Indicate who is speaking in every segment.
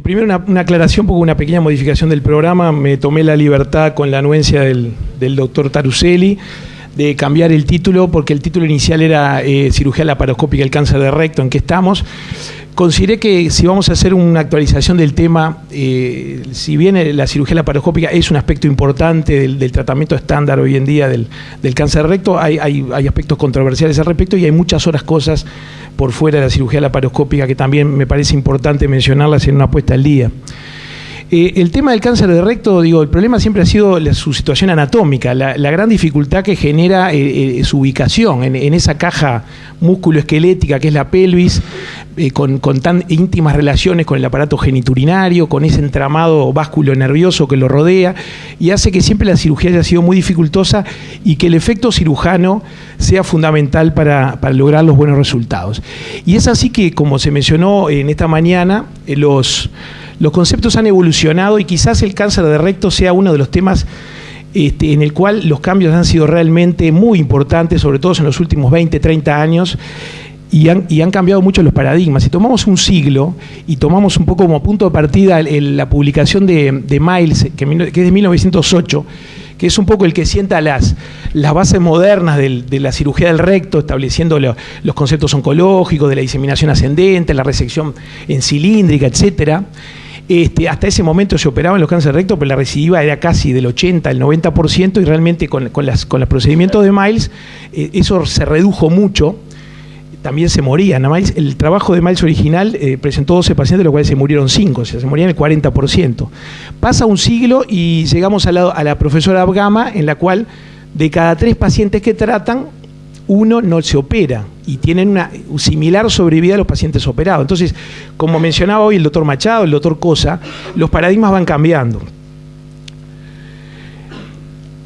Speaker 1: Primero una aclaración, porque una pequeña modificación del programa. Me tomé la libertad, con la anuencia del doctor Taruselli, de cambiar el título, porque el título inicial era cirugía laparoscópica del cáncer de recto, en que estamos. Consideré que si vamos a hacer una actualización del tema, si bien la cirugía laparoscópica es un aspecto importante del tratamiento estándar hoy en día del cáncer de recto, hay aspectos controversiales al respecto y hay muchas otras cosas por fuera de la cirugía laparoscópica que también me parece importante mencionarlas en una puesta al día. El tema del cáncer de recto, el problema siempre ha sido su situación anatómica, la gran dificultad que genera su ubicación en esa caja músculo-esquelética que es la pelvis, con tan íntimas relaciones con el aparato geniturinario, con ese entramado vasculo-nervioso que lo rodea, y hace que siempre la cirugía haya sido muy dificultosa y que el efecto cirujano sea fundamental para lograr los buenos resultados. Y es así que, como se mencionó en esta mañana, los conceptos han evolucionado y quizás el cáncer de recto sea uno de los temas en el cual los cambios han sido realmente muy importantes, sobre todo en los últimos 20, 30 años, y han cambiado mucho los paradigmas. Si tomamos un siglo y tomamos un poco como punto de partida la publicación de Miles, que es de 1908, que es un poco el que sienta las bases modernas de la cirugía del recto, estableciendo los conceptos oncológicos, de la diseminación ascendente, la resección en cilíndrica, etcétera. Hasta ese momento se operaban los cánceres de recto, pero la recidiva era casi del 80 al 90%, y realmente con los procedimientos de Miles eso se redujo mucho. También se morían. El trabajo de Miles original presentó 12 pacientes, de los cuales se murieron 5, o sea, se morían el 40%. Pasa un siglo y llegamos a la profesora Abgama, en la cual de cada 3 pacientes que tratan, 1 no se opera, y tienen una similar sobrevida a los pacientes operados. Entonces, como mencionaba hoy el doctor Machado, el doctor Cosa, los paradigmas van cambiando.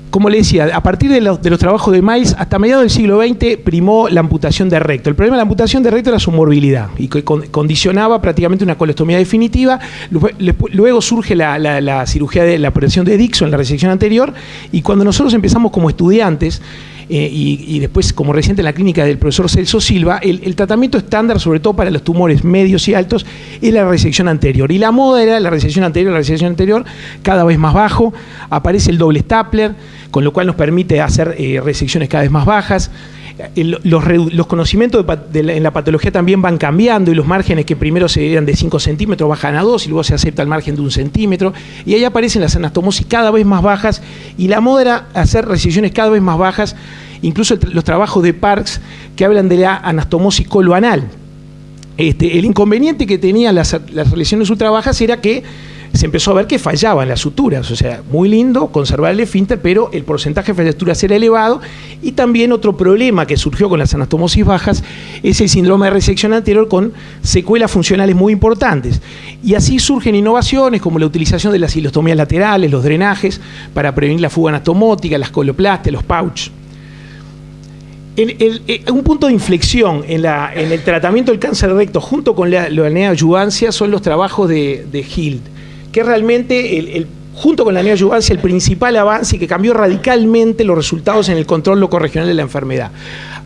Speaker 1: Como le decía, a partir de los trabajos de Miles, hasta mediados del siglo XX primó la amputación de recto. El problema de la amputación de recto era su morbilidad, y que condicionaba prácticamente una colostomía definitiva. Luego surge la cirugía de la operación de Dixon, la resección anterior, y cuando nosotros empezamos como estudiantes, y después como residente en la clínica del profesor Celso Silva, el tratamiento estándar, sobre todo para los tumores medios y altos, es la resección anterior. Y la moda era la resección anterior, cada vez más bajo. Aparece el doble Stapler, con lo cual nos permite hacer resecciones cada vez más bajas. Los conocimientos en la patología también van cambiando, y los márgenes que primero se eran de 5 centímetros bajan a 2, y luego se acepta el margen de 1 centímetro, y ahí aparecen las anastomosis cada vez más bajas, y la moda era hacer resecciones cada vez más bajas. Incluso los trabajos de Parks, que hablan de la anastomosis coloanal. El inconveniente que tenían las lesiones ultrabajas era que se empezó a ver que fallaban las suturas. O sea, muy lindo conservar el esfínter, pero el porcentaje de fallaturas era elevado. Y también otro problema que surgió con las anastomosis bajas es el síndrome de resección anterior, con secuelas funcionales muy importantes. Y así surgen innovaciones como la utilización de las hilostomías laterales, los drenajes, para prevenir la fuga anatomótica, las coloplastias, los pouch. Un punto de inflexión en el tratamiento del cáncer de recto, junto con la neoadjuvancia, son los trabajos de Hild, que realmente, junto con la neoadjuvancia, el principal avance, y que cambió radicalmente los resultados en el control locorregional de la enfermedad.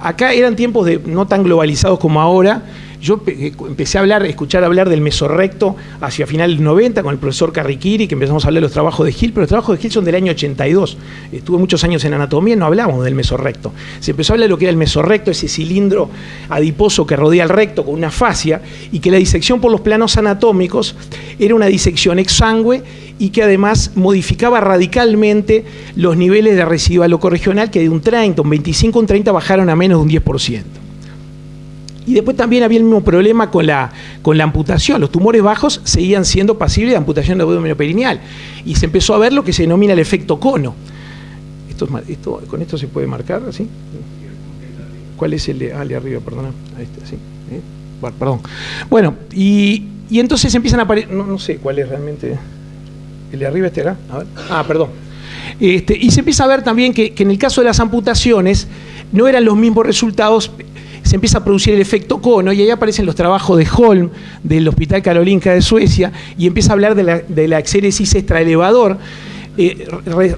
Speaker 1: Acá eran tiempos no tan globalizados como ahora. Yo empecé a escuchar hablar del mesorrecto hacia finales del 90 con el profesor Carriquiri, que empezamos a hablar de los trabajos de Hill, pero los trabajos de Hill son del año 82. Estuve muchos años en anatomía y no hablamos del mesorrecto. Se empezó a hablar de lo que era el mesorrecto, ese cilindro adiposo que rodea el recto con una fascia, y que la disección por los planos anatómicos era una disección exangüe, y que además modificaba radicalmente los niveles de residual locorregional, que de un 30, un 25, un 30 bajaron a menos de un 10%. Y después también había el mismo problema con la amputación. Los tumores bajos seguían siendo pasibles de amputación de abdomen perineal, y se empezó a ver lo que se denomina el efecto cono. ¿Con esto se puede marcar así? ¿Cuál es el de arriba? Perdona. Ahí está, ¿sí? Bueno, perdón. Bueno, y entonces empiezan a aparecer, no sé cuál es realmente el de arriba, acá. A ver. Perdón. Y se empieza a ver también que en el caso de las amputaciones no eran los mismos resultados. Se empieza a producir el efecto cono, y ahí aparecen los trabajos de Holm, del Hospital Karolinska de Suecia, y empieza a hablar de la exéresis extraelevador,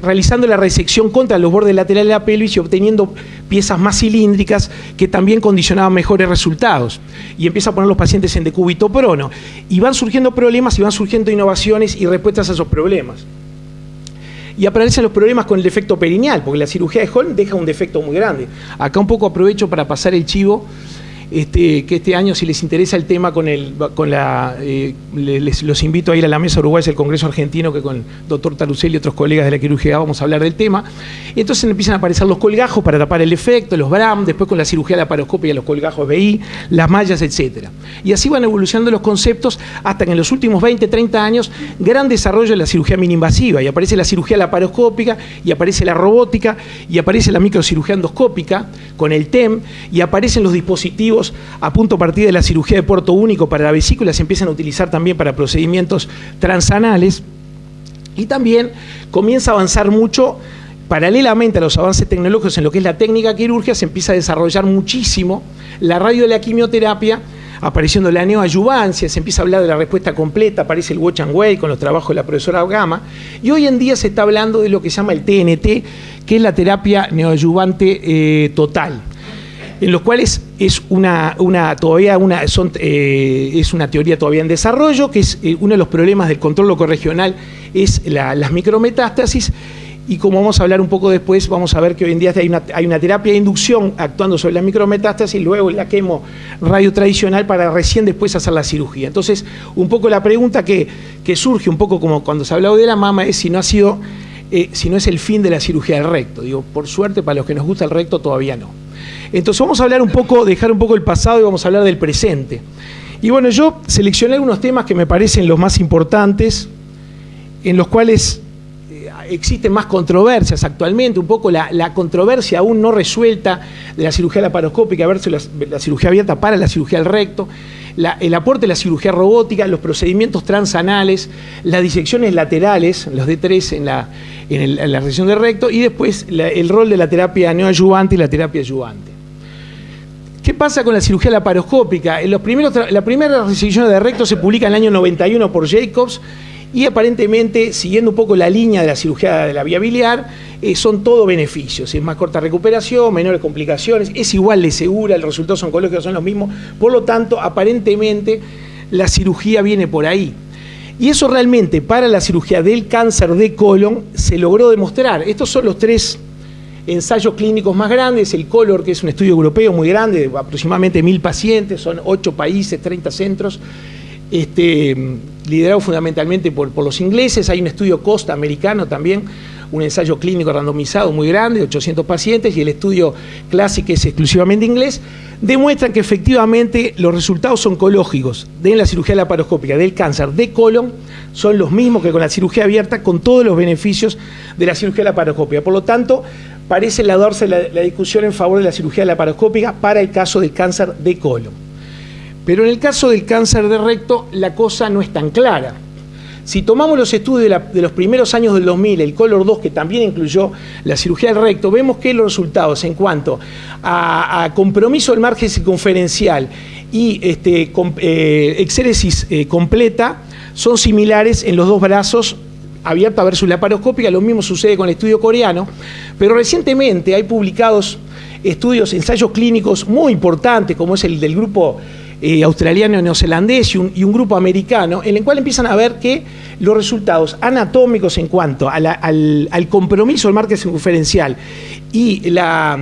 Speaker 1: realizando la resección contra los bordes laterales de la pelvis y obteniendo piezas más cilíndricas que también condicionaban mejores resultados. Y empieza a poner los pacientes en decúbito prono. Y van surgiendo problemas y van surgiendo innovaciones y respuestas a esos problemas. Y aparecen los problemas con el defecto perineal, porque la cirugía de Holm deja un defecto muy grande. Acá un poco aprovecho para pasar el chivo, que este año, si les interesa el tema, los invito a ir a la Mesa Uruguaya del Congreso Argentino, que con el doctor Taruseli y otros colegas de la quirúrgica vamos a hablar del tema. Y entonces empiezan a aparecer los colgajos para tapar el efecto, los BRAM, después con la cirugía laparoscópica, los colgajos BI, las mallas, etc. Y así van evolucionando los conceptos hasta que en los últimos 20, 30 años, gran desarrollo de la cirugía mini-invasiva, y aparece la cirugía laparoscópica, y aparece la robótica, y aparece la microcirugía endoscópica con el TEM, y aparecen los dispositivos a punto partida de la cirugía de puerto único para la vesícula, se empiezan a utilizar también para procedimientos transanales, y también comienza a avanzar mucho, paralelamente a los avances tecnológicos en lo que es la técnica quirúrgica, se empieza a desarrollar muchísimo la radio de la quimioterapia, apareciendo la neoadyuvancia, se empieza a hablar de la respuesta completa, aparece el Watch and Wait con los trabajos de la profesora Gama, y hoy en día se está hablando de lo que se llama el TNT, que es la terapia neoadyuvante total, en los cuales es una teoría todavía en desarrollo, que es uno de los problemas del control locorregional, es las micrometástasis, y como vamos a hablar un poco después, vamos a ver que hoy en día hay una terapia de inducción actuando sobre las micrometástasis, y luego la quemo radio tradicional para recién después hacer la cirugía. Entonces, un poco la pregunta que surge, un poco como cuando se ha hablado de la mama, es si no es el fin de la cirugía del recto. Digo, por suerte, para los que nos gusta el recto, todavía no. Entonces vamos a hablar dejar un poco el pasado y vamos a hablar del presente. Y bueno, yo seleccioné algunos temas que me parecen los más importantes, en los cuales existen más controversias actualmente, un poco la controversia aún no resuelta de la cirugía laparoscópica versus la cirugía abierta para la cirugía del recto, el aporte de la cirugía robótica, los procedimientos transanales, las disecciones laterales, los D3 en la resección del recto, y después el rol de la terapia neoadyuvante y la terapia adyuvante. ¿Qué pasa con la cirugía laparoscópica? La primera resección de recto se publica en el año 91 por Jacobs, y aparentemente, siguiendo un poco la línea de la cirugía de la vía biliar, son todo beneficios. Es más corta recuperación, menores complicaciones, es igual de segura, los resultados oncológicos son los mismos. Por lo tanto, aparentemente, la cirugía viene por ahí. Y eso realmente, para la cirugía del cáncer de colon, se logró demostrar. Estos son los 3 ensayos clínicos más grandes. El COLOR, que es un estudio europeo muy grande, de aproximadamente 1000 pacientes, son 8 países, 30 centros, liderado fundamentalmente por los ingleses. Hay un estudio COSTA americano también, un ensayo clínico randomizado muy grande, 800 pacientes, y el estudio CLASSIC, que es exclusivamente inglés, demuestran que efectivamente los resultados oncológicos de la cirugía laparoscópica del cáncer de colon son los mismos que con la cirugía abierta, con todos los beneficios de la cirugía laparoscópica. Por lo tanto, parece darse la discusión en favor de la cirugía laparoscópica para el caso del cáncer de colon. Pero en el caso del cáncer de recto, la cosa no es tan clara. Si tomamos los estudios de los primeros años del 2000, el COLOR 2, que también incluyó la cirugía del recto, vemos que los resultados en cuanto a compromiso del margen circunferencial y exéresis completa son similares en los 2 brazos, abierta versus laparoscópica. Lo mismo sucede con el estudio coreano, pero recientemente hay publicados estudios, ensayos clínicos muy importantes, como es el del grupo australiano, neozelandés y un grupo americano, en el cual empiezan a ver que los resultados anatómicos en cuanto al compromiso del margen circunferencial y la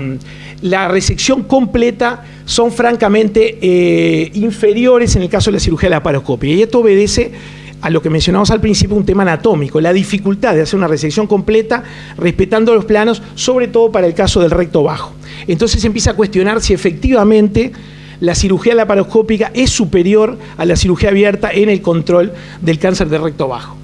Speaker 1: resección completa son francamente inferiores en el caso de la cirugía laparoscópica. Y esto obedece a lo que mencionamos al principio, un tema anatómico, la dificultad de hacer una resección completa respetando los planos, sobre todo para el caso del recto bajo. Entonces se empieza a cuestionar si efectivamente la cirugía laparoscópica es superior a la cirugía abierta en el control del cáncer de recto bajo.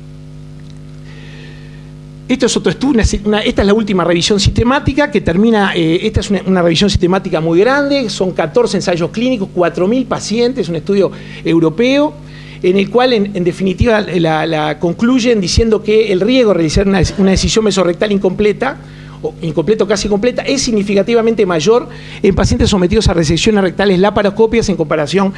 Speaker 1: Esto es otro estudio, esta es la última revisión sistemática que termina, esta es una revisión sistemática muy grande, son 14 ensayos clínicos, 4000 pacientes, un estudio europeo, en el cual en definitiva la concluyen diciendo que el riesgo de realizar una decisión mesorrectal incompleta, o incompleta o casi completa, es significativamente mayor en pacientes sometidos a resecciones rectales laparoscópicas en comparación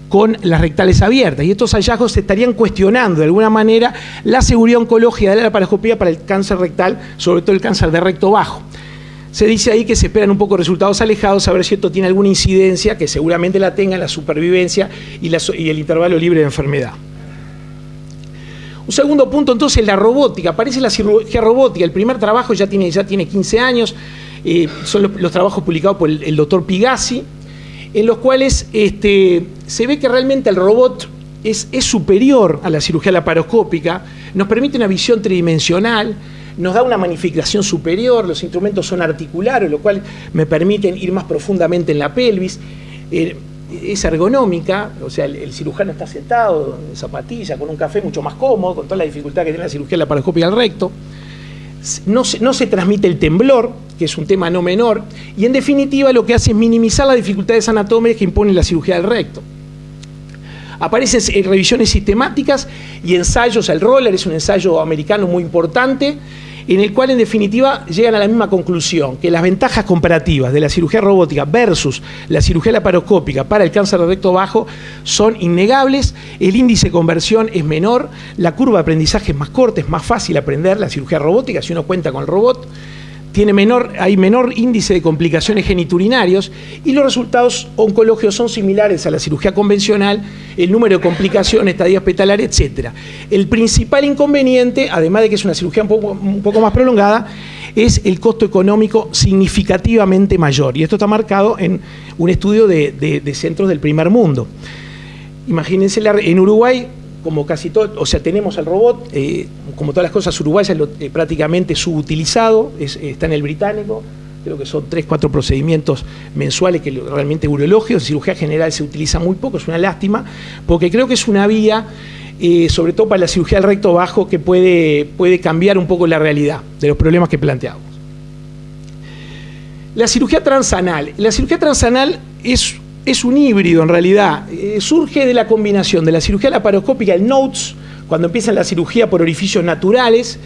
Speaker 1: con las rectales abiertas. Y estos hallazgos estarían cuestionando de alguna manera la seguridad oncológica de la laparoscopía para el cáncer rectal, sobre todo el cáncer de recto bajo. Se dice ahí que se esperan un poco resultados alejados, a ver si esto tiene alguna incidencia, que seguramente la tenga en la supervivencia y el intervalo libre de enfermedad. Un segundo punto, entonces, la robótica. Aparece la cirugía robótica. El primer trabajo ya tiene 15 años. Son los trabajos publicados por el doctor Pigazzi, en los cuales se ve que realmente el robot es superior a la cirugía laparoscópica, nos permite una visión tridimensional, nos da una magnificación superior, los instrumentos son articulares, lo cual me permiten ir más profundamente en la pelvis. Es ergonómica, o sea, el cirujano está sentado en zapatilla, con un café mucho más cómodo, con toda la dificultad que tiene la cirugía laparoscópica del recto. No se transmite el temblor, que es un tema no menor, y en definitiva lo que hace es minimizar las dificultades anatómicas que impone la cirugía del recto. Aparecen revisiones sistemáticas y ensayos. El Roller es un ensayo americano muy importante, en el cual en definitiva llegan a la misma conclusión, que las ventajas comparativas de la cirugía robótica versus la cirugía laparoscópica para el cáncer de recto bajo son innegables. El índice de conversión es menor, la curva de aprendizaje es más corta, es más fácil aprender la cirugía robótica si uno cuenta con el robot. Hay menor índice de complicaciones geniturinarios y los resultados oncológicos son similares a la cirugía convencional, el número de complicaciones, estadías hospitalarias, etc. El principal inconveniente, además de que es una cirugía un poco más prolongada, es el costo económico significativamente mayor. Y esto está marcado en un estudio de centros del primer mundo. Imagínense, en Uruguay, como casi todo, o sea, tenemos el robot, como todas las cosas uruguayas, prácticamente subutilizado, está en el británico, creo que son 3-4 procedimientos mensuales que realmente urológicos, en cirugía general se utiliza muy poco, es una lástima, porque creo que es una vía, sobre todo para la cirugía del recto bajo, que puede cambiar un poco la realidad de los problemas que planteamos. La cirugía transanal. La cirugía transanal es un híbrido en realidad, surge de la combinación de la cirugía laparoscópica, el NOTES, cuando empieza la cirugía por orificios naturales,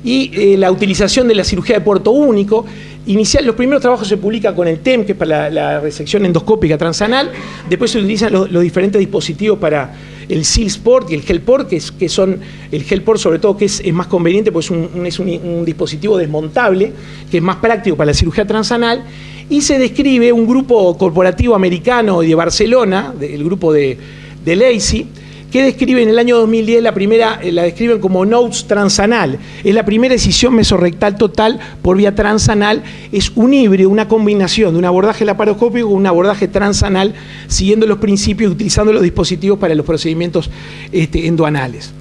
Speaker 1: y la utilización de la cirugía de puerto único. Los primeros trabajos se publican con el TEM, que es para la resección endoscópica transanal, después se utilizan los diferentes dispositivos para el SealSport y el HealthPort, que son el HealthPort sobre todo, que es más conveniente, pues es un dispositivo desmontable, que es más práctico para la cirugía transanal. Y se describe un grupo corporativo americano de Barcelona, el grupo de Lacey, que describe en el año 2010 la describen como NOTES transanal. Es la primera decisión mesorrectal total por vía transanal. Es un híbrido, una combinación de un abordaje laparoscópico con un abordaje transanal, siguiendo los principios y utilizando los dispositivos para los procedimientos endoanales.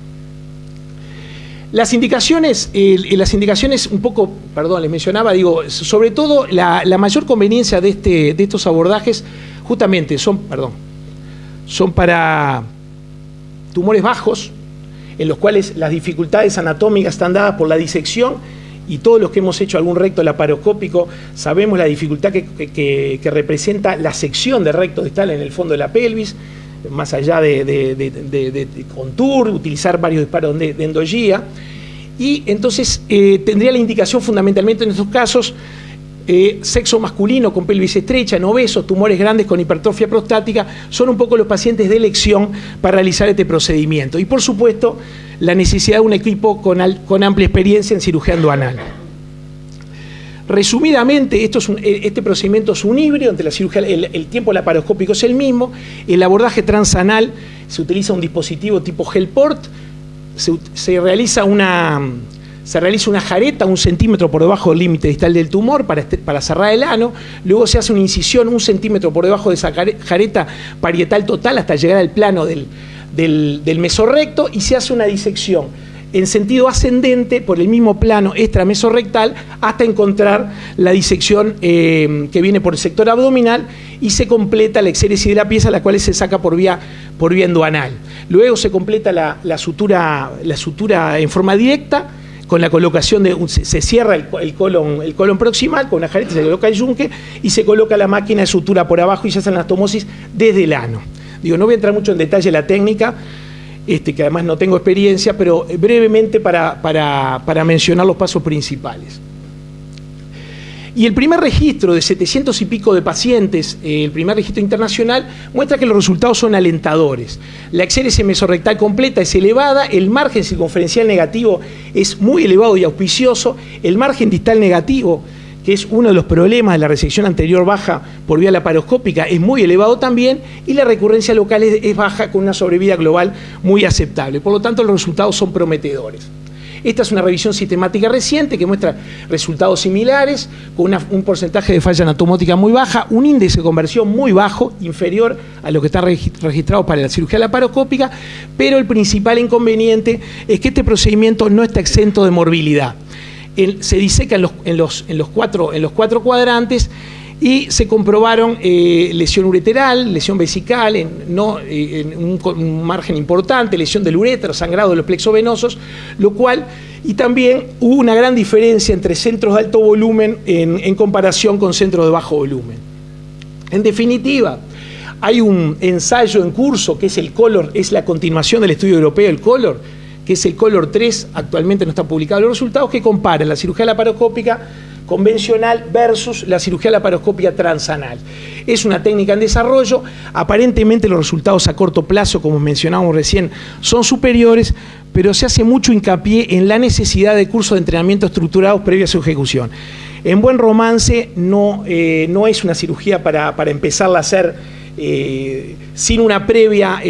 Speaker 1: Las indicaciones un poco, perdón, les mencionaba, sobre todo la mayor conveniencia de estos abordajes justamente son para tumores bajos, en los cuales las dificultades anatómicas están dadas por la disección, y todos los que hemos hecho algún recto laparoscópico sabemos la dificultad que representa la sección de recto distal en el fondo de la pelvis, más allá de contour, utilizar varios disparos de endogía, y entonces tendría la indicación fundamentalmente en estos casos sexo masculino con pelvis estrecha, en obesos, tumores grandes con hipertrofia prostática, son un poco los pacientes de elección para realizar este procedimiento. Y por supuesto, la necesidad de un equipo con amplia experiencia en cirugía endoanal. Resumidamente, este procedimiento es un híbrido entre la cirugía, el tiempo laparoscópico es el mismo, el abordaje transanal se utiliza un dispositivo tipo HealthPort, se realiza una jareta 1 centímetro por debajo del límite distal del tumor para cerrar el ano, luego se hace una incisión 1 centímetro por debajo de esa jareta parietal total hasta llegar al plano del mesorrecto, y se hace una disección en sentido ascendente por el mismo plano extramesorrectal hasta encontrar la disección que viene por el sector abdominal, y se completa la exéresis de la pieza, la cual se saca por vía endoanal. Luego se completa la sutura en forma directa con la colocación se cierra el colon proximal con una jareta, se coloca el yunque y se coloca la máquina de sutura por abajo y se hace la anastomosis desde el ano. No voy a entrar mucho en detalle en la técnica, que además no tengo experiencia, pero brevemente para mencionar los pasos principales. Y el primer registro de 700 y pico de pacientes, el primer registro internacional, muestra que los resultados son alentadores. La exéresis mesorrectal completa es elevada, el margen circunferencial negativo es muy elevado y auspicioso, el margen distal negativo, que es uno de los problemas de la resección anterior baja por vía laparoscópica, es muy elevado también, y la recurrencia local es baja con una sobrevida global muy aceptable. Por lo tanto, los resultados son prometedores. Esta es una revisión sistemática reciente que muestra resultados similares, con un porcentaje de falla anatomótica muy baja, un índice de conversión muy bajo, inferior a lo que está registrado para la cirugía laparoscópica, pero el principal inconveniente es que este procedimiento no está exento de morbilidad. Se diseca en los cuatro cuadrantes y se comprobaron lesión ureteral, lesión vesical, en un margen importante, lesión del urétero, sangrado de los plexos venosos, lo cual, y también hubo una gran diferencia entre centros de alto volumen en comparación con centros de bajo volumen. En definitiva, hay un ensayo en curso que es el COLOR, es la continuación del estudio europeo, el COLOR, que es el COLOR 3, actualmente no están publicados los resultados, que comparan la cirugía laparoscópica convencional versus la cirugía laparoscópica transanal. Es una técnica en desarrollo, aparentemente los resultados a corto plazo, como mencionábamos recién, son superiores, pero se hace mucho hincapié en la necesidad de cursos de entrenamiento estructurados previa a su ejecución. En buen romance no es una cirugía para empezarla a hacer sin una previa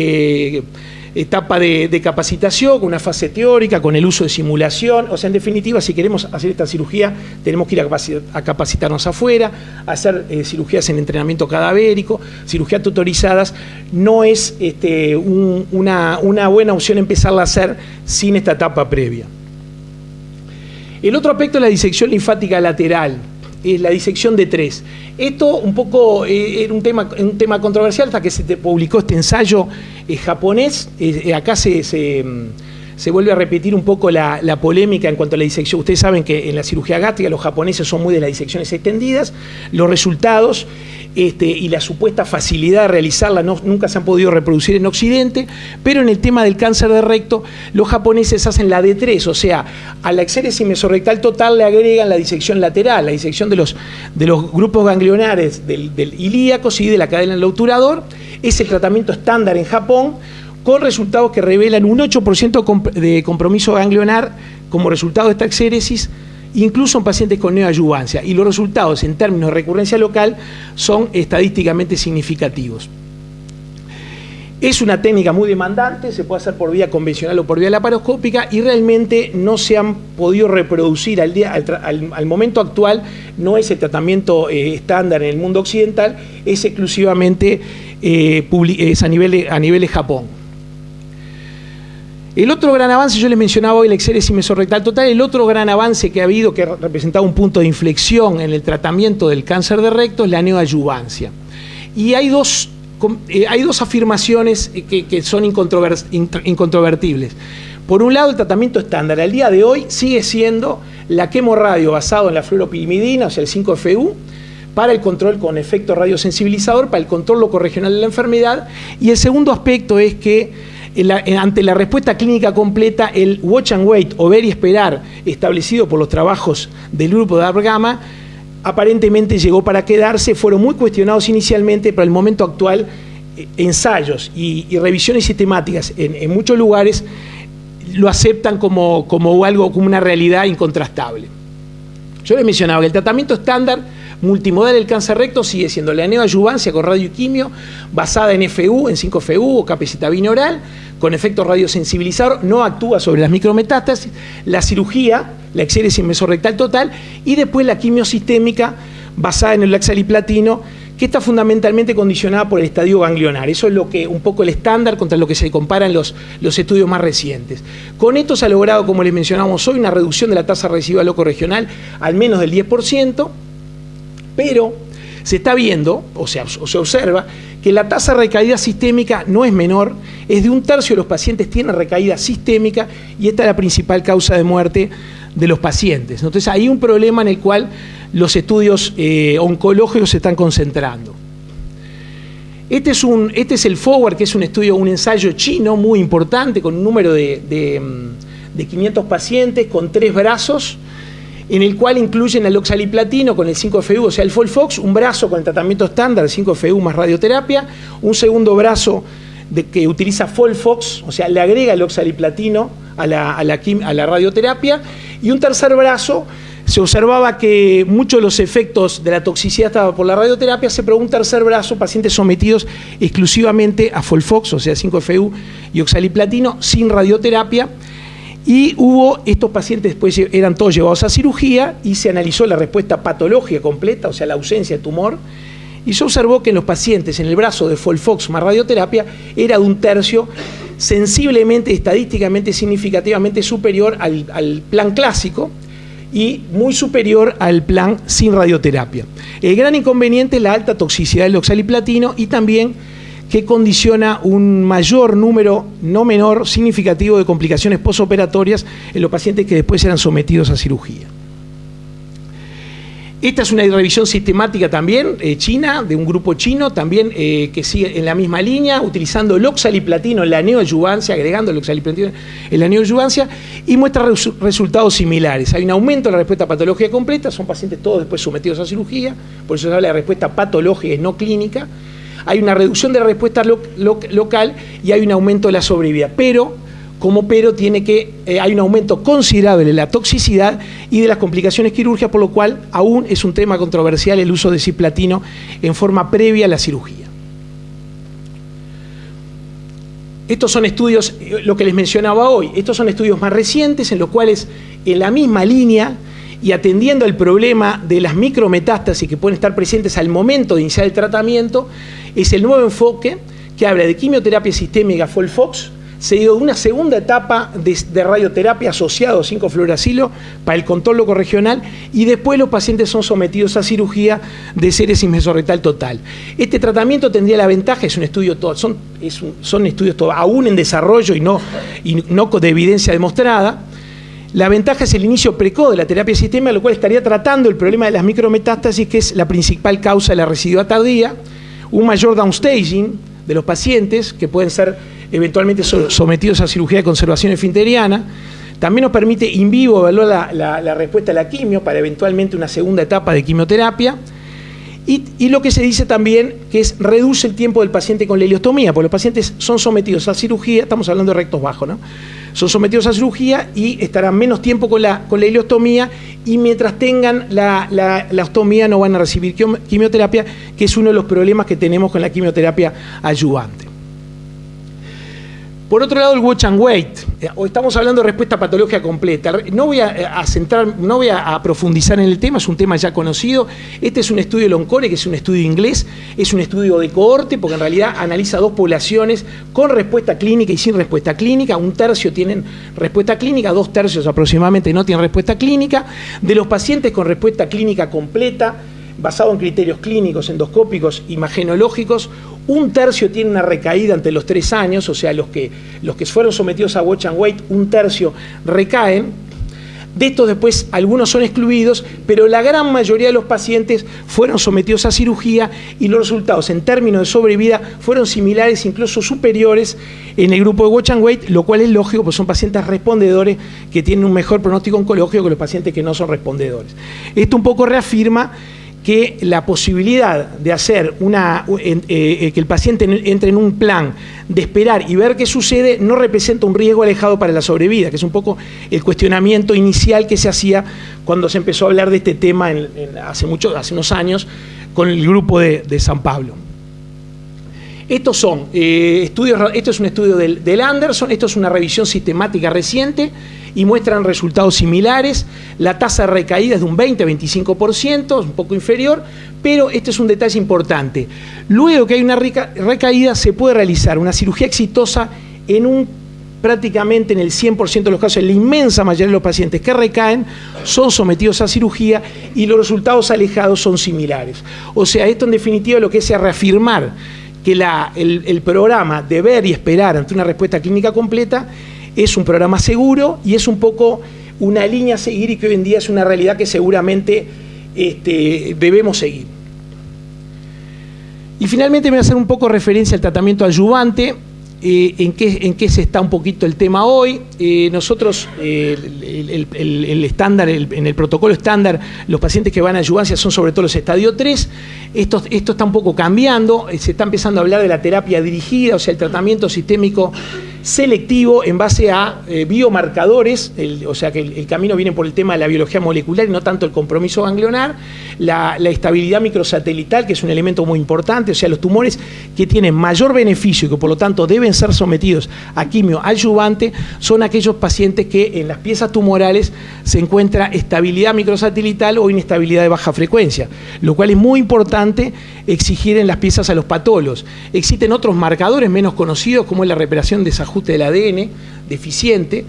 Speaker 1: etapa de capacitación, con una fase teórica, con el uso de simulación. O sea, en definitiva, si queremos hacer esta cirugía, tenemos que ir a capacitarnos afuera, hacer cirugías en entrenamiento cadavérico, cirugías tutorizadas. No es una buena opción empezarla a hacer sin esta etapa previa. El otro aspecto es la disección linfática lateral. Es la disección de 3. Esto un poco era un tema controversial hasta que se publicó este ensayo japonés. Acá se vuelve a repetir un poco la polémica en cuanto a la disección. Ustedes saben que en la cirugía gástrica los japoneses son muy de las disecciones extendidas. Los resultados y la supuesta facilidad de realizarla nunca se han podido reproducir en Occidente, pero en el tema del cáncer de recto, los japoneses hacen la D3, o sea, a la exéresis mesorrectal total le agregan la disección lateral, la disección de los grupos ganglionares del ilíaco y de la cadena del obturador. Es el tratamiento estándar en Japón, con resultados que revelan un 8% de compromiso ganglionar como resultado de esta exéresis, incluso en pacientes con neoadyuvancia, y los resultados en términos de recurrencia local son estadísticamente significativos. Es una técnica muy demandante, se puede hacer por vía convencional o por vía laparoscópica, y realmente no se han podido reproducir al momento actual. No es el tratamiento estándar en el mundo occidental, es exclusivamente a nivel de Japón. El otro gran avance, yo les mencionaba hoy la exéresis mesorrectal total, el otro gran avance que ha habido, que ha representado un punto de inflexión en el tratamiento del cáncer de recto, es la neoadyuvancia. Y hay dos afirmaciones que son incontrovertibles. Por un lado, el tratamiento estándar al día de hoy sigue siendo la quimorradio basado en la fluoropirimidina, o sea, el 5-FU, para el control con efecto radiosensibilizador, para el control locorregional de la enfermedad. Y el segundo aspecto es que ante la respuesta clínica completa, el watch and wait, o ver y esperar, establecido por los trabajos del grupo de Abrgama, aparentemente llegó para quedarse. Fueron muy cuestionados inicialmente, pero al momento actual, ensayos y revisiones sistemáticas en muchos lugares lo aceptan como una realidad incontrastable. Yo les mencionaba que el tratamiento estándar multimodal del cáncer recto sigue siendo la neoadyuvancia con radioquimio basada en FU, en 5-FU o capecitabina oral, con efecto radiosensibilizador, no actúa sobre las micrometástasis, la cirugía, la exéresis mesorrectal total, y después la quimiosistémica basada en el oxaliplatino, que está fundamentalmente condicionada por el estadio ganglionar. Eso es un poco el estándar contra lo que se comparan los estudios más recientes. Con esto se ha logrado, como les mencionamos hoy, una reducción de la tasa residual locorregional al menos del 10%, pero se está viendo, o se observa, que la tasa de recaída sistémica no es menor, es de 1/3 de los pacientes tienen recaída sistémica, y esta es la principal causa de muerte de los pacientes. Entonces hay un problema en el cual los estudios oncológicos se están concentrando. Este es el FORWARD, que es un ensayo chino muy importante, con un número de 500 pacientes, con 3 brazos, en el cual incluyen el oxaliplatino con el 5-FU, o sea, el FOLFOX, un brazo con el tratamiento estándar, el 5-FU más radioterapia, un segundo brazo que utiliza FOLFOX, o sea, le agrega el oxaliplatino a la radioterapia, y un tercer brazo. Se observaba que muchos de los efectos de la toxicidad estaban por la radioterapia, se probó un tercer brazo, pacientes sometidos exclusivamente a FOLFOX, o sea, 5-FU y oxaliplatino, sin radioterapia, y estos pacientes después eran todos llevados a cirugía y se analizó la respuesta patológica completa, o sea, la ausencia de tumor, y se observó que en los pacientes en el brazo de FOLFOX más radioterapia era de un tercio, sensiblemente, estadísticamente, significativamente superior al plan clásico, y muy superior al plan sin radioterapia. El gran inconveniente es la alta toxicidad del oxaliplatino y también que condiciona un mayor número, no menor, significativo de complicaciones postoperatorias en los pacientes que después eran sometidos a cirugía. Esta es una revisión sistemática también china, de un grupo chino también que sigue en la misma línea, utilizando el oxaliplatino en la neoadjuvancia, agregando el oxaliplatino en la neoadjuvancia, y muestra resultados similares. Hay un aumento en la respuesta patológica completa, son pacientes todos después sometidos a cirugía, por eso se habla de respuesta patológica y no clínica. Hay una reducción de la respuesta local y hay un aumento de la sobrevida, pero hay un aumento considerable de la toxicidad y de las complicaciones quirúrgicas, por lo cual aún es un tema controversial el uso de cisplatino en forma previa a la cirugía. Estos son estudios, lo que les mencionaba hoy, estos son estudios más recientes en los cuales en la misma línea y atendiendo al problema de las micrometástasis que pueden estar presentes al momento de iniciar el tratamiento, es el nuevo enfoque que habla de quimioterapia sistémica FOLFOX, seguido de una segunda etapa de radioterapia asociado a 5-fluoracilo para el control locorregional, y después los pacientes son sometidos a cirugía de seresis mesorrectal total. Este tratamiento tendría la ventaja, es un estudio son estudios aún en desarrollo y no de evidencia demostrada. La ventaja es el inicio precoz de la terapia sistémica, lo cual estaría tratando el problema de las micrometástasis, que es la principal causa de la residuidad tardía, un mayor downstaging de los pacientes que pueden ser eventualmente sometidos a cirugía de conservación esfinteriana. También nos permite in vivo evaluar la respuesta a la quimio para eventualmente una segunda etapa de quimioterapia. Y lo que se dice también que reduce el tiempo del paciente con la ileostomía, porque los pacientes son sometidos a cirugía, estamos hablando de rectos bajos, ¿no? Son sometidos a cirugía y estarán menos tiempo con la ileostomía, y mientras tengan la ostomía no van a recibir quimioterapia, que es uno de los problemas que tenemos con la quimioterapia adyuvante. Por otro lado, el watch and wait. Hoy estamos hablando de respuesta patológica completa. No voy a profundizar en el tema, es un tema ya conocido. Este es un estudio de Loncore, que es un estudio inglés, es un estudio de cohorte, porque en realidad analiza dos poblaciones con respuesta clínica y sin respuesta clínica. Un tercio tienen respuesta clínica, 2 tercios aproximadamente no tienen respuesta clínica. De los pacientes con respuesta clínica completa, basado en criterios clínicos, endoscópicos, imagenológicos, 1 tercio tiene una recaída ante los 3 años, o sea, los que fueron sometidos a watch and wait, 1 tercio recaen. De estos después algunos son excluidos, pero la gran mayoría de los pacientes fueron sometidos a cirugía y los resultados en términos de sobrevida fueron similares, incluso superiores en el grupo de watch and wait, lo cual es lógico, porque son pacientes respondedores que tienen un mejor pronóstico oncológico que los pacientes que no son respondedores. Esto un poco reafirma que la posibilidad de hacer que el paciente entre en un plan de esperar y ver qué sucede no representa un riesgo alejado para la sobrevida, que es un poco el cuestionamiento inicial que se hacía cuando se empezó a hablar de este tema hace unos años con el grupo de San Pablo. Estos son estudios, esto es un estudio del Anderson, esto es una revisión sistemática reciente y muestran resultados similares. La tasa de recaída es de un 20-25%, es un poco inferior, pero este es un detalle importante. Luego que hay una recaída, se puede realizar una cirugía exitosa prácticamente en el 100% de los casos. La inmensa mayoría de los pacientes que recaen son sometidos a cirugía y los resultados alejados son similares. O sea, esto en definitiva lo que es reafirmar que el programa de ver y esperar ante una respuesta clínica completa es un programa seguro y es un poco una línea a seguir, y que hoy en día es una realidad que seguramente debemos seguir. Y finalmente me voy a hacer un poco referencia al tratamiento adyuvante. ¿En qué se está un poquito el tema hoy? Nosotros, el estándar, en el protocolo estándar, los pacientes que van a adjuvancia son sobre todo los estadio 3. Esto está un poco cambiando, se está empezando a hablar de la terapia dirigida, o sea, el tratamiento sistémico selectivo en base a biomarcadores, o sea que el camino viene por el tema de la biología molecular y no tanto el compromiso ganglionar, la estabilidad microsatelital, que es un elemento muy importante, o sea, los tumores que tienen mayor beneficio y que por lo tanto deben ser sometidos a quimio adyuvante son aquellos pacientes que en las piezas tumorales se encuentra estabilidad microsatelital o inestabilidad de baja frecuencia, lo cual es muy importante exigir en las piezas a los patólogos. Existen otros marcadores menos conocidos como es la reparación de desajuste del ADN deficiente,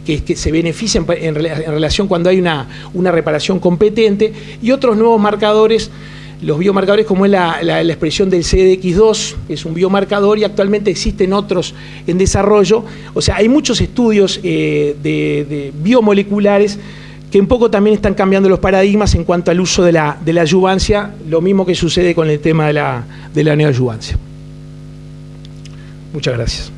Speaker 1: que se benefician en relación cuando hay una reparación competente, y otros nuevos marcadores, los biomarcadores como es la expresión del CDX2, que es un biomarcador, y actualmente existen otros en desarrollo. O sea, hay muchos estudios de biomoleculares que un poco también están cambiando los paradigmas en cuanto al uso de la adyuvancia, lo mismo que sucede con el tema de la neoadyuvancia. Muchas gracias.